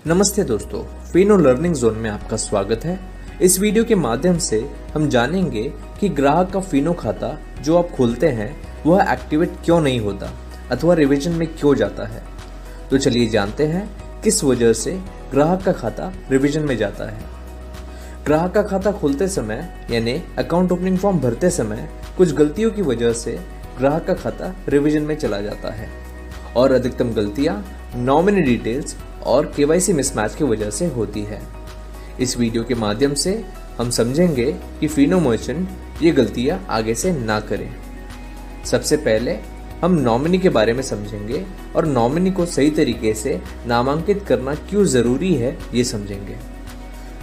नमस्ते दोस्तों, Fino learning zone में आपका स्वागत है। इस वीडियो के माध्यम से हम जानेंगे कि ग्राहक का फिनो खाता जो आप खोलते हैं वह एक्टिवेट क्यों नहीं होता अथवा रिवीजन में क्यों जाता है। तो चलिए जानते हैं किस वजह से ग्राहक का खाता रिवीजन में जाता है। ग्राहक का खाता खोलते समय यानी अकाउंट ओपनिंग फॉर्म भरते समय कुछ गलतियों की वजह से ग्राहक का खाता रिवीजन में चला जाता है और अधिकतम गलतियां नॉमिनी डिटेल्स और केवाईसी मिसमैच की वजह से होती है। इस वीडियो के माध्यम से हम समझेंगे कि फिनो मर्चेंट ये गलतियां आगे से ना करें। सबसे पहले हम नॉमिनी के बारे में समझेंगे और नॉमिनी को सही तरीके से नामांकित करना क्यों जरूरी है ये समझेंगे।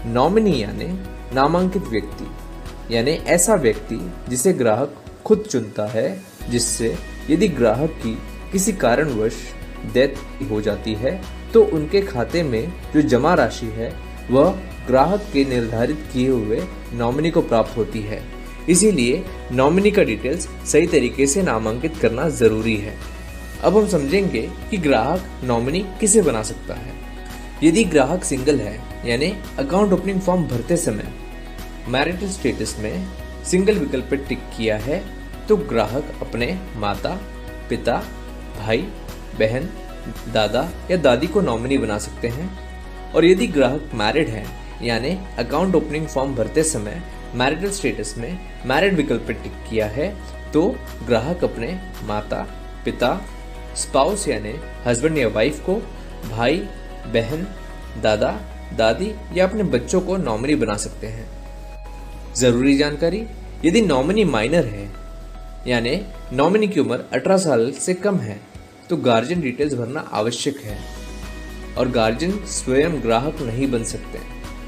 नॉमिनी यानी नामांकित व्यक्ति यानी ऐसा व्यक्ति जिसे ग्राहक खुद चुनता है, जिससे यदि ग्राहक की किसी कारणवश डेथ हो जाती है तो उनके खाते में जो जमा राशि है वह ग्राहक के निर्धारित किए हुए नॉमिनी को प्राप्त होती है। इसीलिए नॉमिनी का डिटेल्स सही तरीके से नामांकित करना जरूरी है। अब हम समझेंगे कि ग्राहक नॉमिनी किसे बना सकता है। यदि ग्राहक सिंगल है यानी अकाउंट ओपनिंग फॉर्म भरते समय मैरिटल स्टेटस में सिंगल विकल्प पर टिक किया है तो ग्राहक अपने माता, पिता, भाई, बहन, दादा या दादी को नॉमिनी बना सकते हैं। और यदि ग्राहक मैरिड है यानी अकाउंट ओपनिंग फॉर्म भरते समय मैरिटल स्टेटस में मैरिड विकल्प पर टिक किया है तो ग्राहक अपने माता, पिता, स्पाउस यानी हस्बैंड या वाइफ को, भाई, बहन, दादा, दादी या अपने बच्चों को नॉमिनी बना सकते हैं। जरूरी जानकारी, यदि नॉमिनी माइनर है यानी नॉमिनी की उम्र 18 साल से कम है तो गार्जियन डिटेल्स भरना आवश्यक है और गार्जियन स्वयं ग्राहक नहीं बन सकते,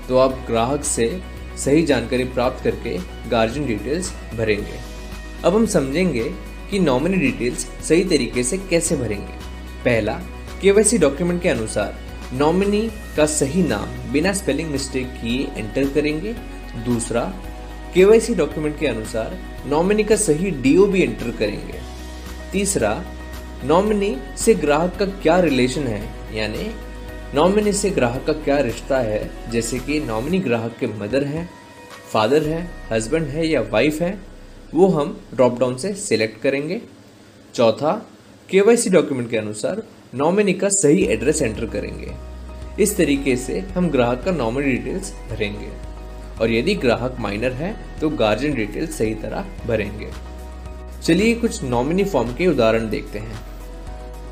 तो आप ग्राहक से सही जानकारी प्राप्त करके गार्जियन डिटेल्स भरेंगे। अब हम समझेंगे कि नॉमिनी डिटेल्स सही तरीके से कैसे भरेंगे। पहला, केवाईसी डॉक्यूमेंट के अनुसार नॉमिनी का सही नाम बिना स्पेलिंग मिस्टेक किए एंटर करेंगे। दूसरा, केवाईसी डॉक्यूमेंट के अनुसार नॉमिनी का सही डीओबी एंटर करेंगे। तीसरा, नॉमिनी से ग्राहक का क्या रिलेशन है यानी नॉमिनी से ग्राहक का क्या रिश्ता है, जैसे कि नॉमिनी ग्राहक के मदर हैं, फादर हैं, हस्बैंड है या वाइफ है, वो हम ड्रॉप डाउन से सिलेक्ट करेंगे। चौथा, केवाईसी डॉक्यूमेंट के अनुसार नॉमिनी का सही एड्रेस एंटर करेंगे। इस तरीके से हम ग्राहक का नॉमिनी डिटेल्स भरेंगे और यदि ग्राहक माइनर है तो गार्जियन डिटेल्स सही तरह भरेंगे। चलिए कुछ नॉमिनी फॉर्म के उदाहरण देखते हैं।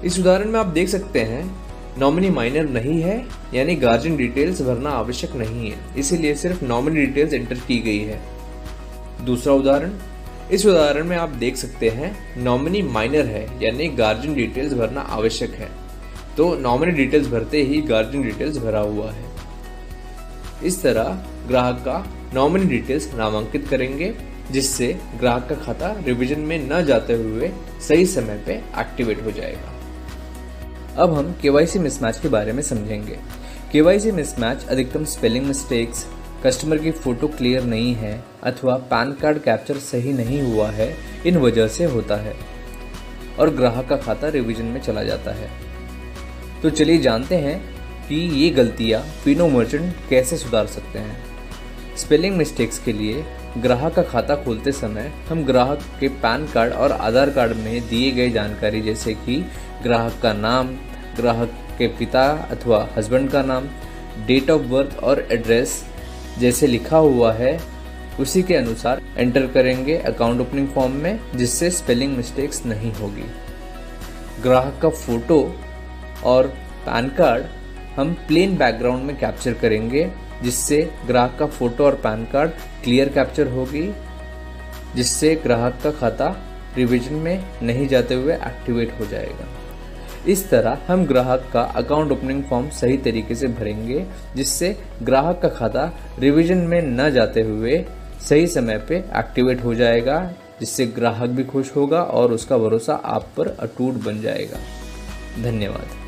इस उदाहरण में आप देख सकते हैं नॉमिनी माइनर नहीं है यानी गार्जियन डिटेल्स भरना आवश्यक नहीं है, इसीलिए सिर्फ नॉमिनी डिटेल्स एंटर की गई है। दूसरा उदाहरण, इस उदाहरण में आप देख सकते हैं नॉमिनी माइनर है यानी गार्जियन डिटेल्स भरना आवश्यक है, तो नॉमिनी डिटेल्स भरते ही गार्जियन डिटेल्स भरा हुआ है। इस तरह ग्राहक का नॉमिनी डिटेल्स नामांकित करेंगे जिससे ग्राहक का खाता रिवीजन में न जाते हुए सही समय पे एक्टिवेट हो जाएगा। अब हम केवाईसी मिसमैच के बारे में समझेंगे। केवाईसी मिसमैच अधिकतम स्पेलिंग मिस्टेक्स, कस्टमर की फोटो क्लियर नहीं है अथवा पैन कार्ड कैप्चर सही नहीं हुआ है, इन वजह से होता है और ग्राहक का खाता रिवीजन में चला जाता है। तो चलिए जानते हैं कि ये गलतियां फिनो मर्चेंट कैसे सुधार सकते हैं। स्पेलिंग मिस्टेक्स के लिए ग्राहक का खाता खोलते समय हम ग्राहक के पैन कार्ड और आधार कार्ड में दिए गए जानकारी जैसे कि ग्राहक का नाम, ग्राहक के पिता अथवा हस्बैंड का नाम, डेट ऑफ बर्थ और एड्रेस जैसे लिखा हुआ है उसी के अनुसार एंटर करेंगे अकाउंट ओपनिंग फॉर्म में, जिससे स्पेलिंग मिस्टेक्स नहीं होगी। ग्राहक का फोटो और पैन कार्ड हम प्लेन बैकग्राउंड में कैप्चर करेंगे जिससे ग्राहक का फोटो और पैन कार्ड क्लियर कैप्चर होगी, जिससे ग्राहक का खाता रिवीजन में नहीं जाते हुए एक्टिवेट हो जाएगा। इस तरह हम ग्राहक का अकाउंट ओपनिंग फॉर्म सही तरीके से भरेंगे जिससे ग्राहक का खाता रिवीजन में न जाते हुए सही समय पे एक्टिवेट हो जाएगा, जिससे ग्राहक भी खुश होगा और उसका भरोसा आप पर अटूट बन जाएगा। धन्यवाद।